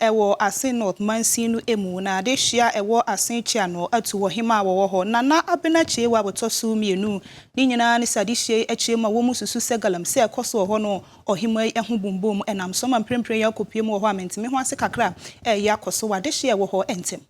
Ewo Asin North Mansinu emu na adehia ewo Asantewaa no atu Obaahemaa wo ho Nana Abenachewa botosu mienu ni nyina ne sadihie achiema wo mususu se galamsey ekoso ho no Obaahemaa ehu bumbum enam so ma mprempren ya kopiem wo ho amentime ho ase kakra ya akoso wadehia wo ho entem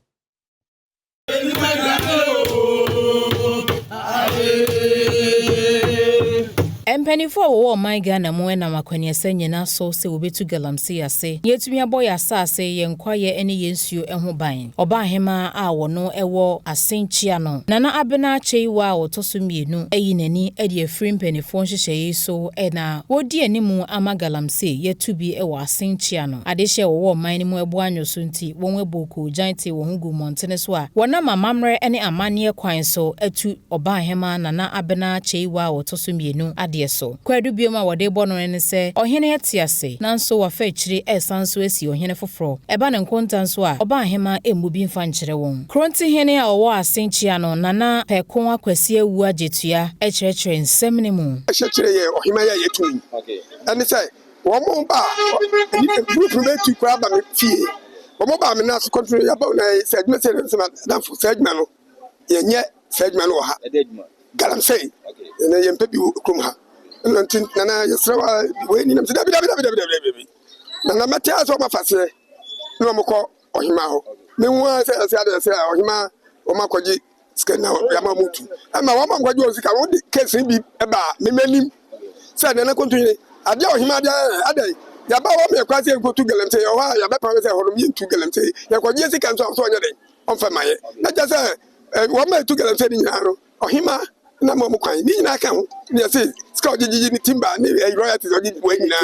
Empenifo wo my Ghana mo na makwani ase nyina so se obetu galamsey ase yetumi aboy asase ye nkwaye ene yensuo eho ban Obaahemaa a wo no ewo Asantewaa no Nana Abenachewa otoso mienu eyi nani ede afiri mpenifo nhyehyeye so na wodi animu ama galamsey yetubi ewo Asantewaa no adehye wo man ni mu ebo anyoso nti won eboku giant wo hugu montene so a wona mamamre ene amane kwan so atu Obaahemaa Nana Abenachewa otoso mienu so kwadu bioma wode bono ne se ohene etiase nanso wa fa chiri esanso esi ohene foforo eba ne nkontanso a Obaahemaa emubi mfa nkyere won kronti hene a owo Asantewaa no Nana pekon akwasi awu agetua ekyerechire nsem ne mu ekyerechire ye Obaahemaa ya yetumi ene se wo mo ba group me tu kwa ba me fie wo mo ba me na so control ya ba na segment se na fo segment no ye nye segment no ha galamsey ene ye mpebi krum ha Nana yesrawa we ni namse dabi Nana matia so mafase no mko Obaahemaa ho me nwa se Obaahemaa o makoji skena ya mamutu ama wa makoji o sika wo case bi eba me manim se Nana kontunye ade Obaahemaa ade ya ba wo me kwase enkotu galamsey o ha ya be pa se horom ye ntu galamsey ya koji sika nso so onye de onfa maye na ja se wo ma tu galamsey ni nyaro Obaahemaa na mo kwan ni nyina ka ho ne se ska ojiji ni timba ni royalties ojiji we nyina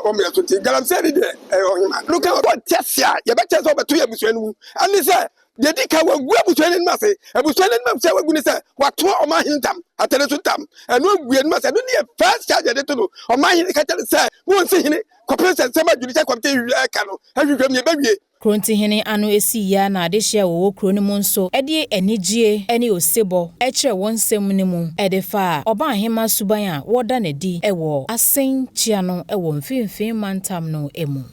o me to ti galamsey ni de Obaahemaa look at what tesia ye be tesia obeto ye busuanu ani se de di ka wagu abusuanu ni mase abusuanu ni mase wagu ni se wato Obaahemaa atele to tam eno agu ni mase no ne first charge de to no Obaahemaa ka tele se won se hini corporation se ma judicial committee ka no ahwehwam ye bawie Kronti hene anu esi ya na adehye wo kro ni mu nso ede enigye ene osebo ekire wonsem ni mu edefa Obaahemaa suban a woda na di ewo Asantewaa no ewo mfimfin mantam no emu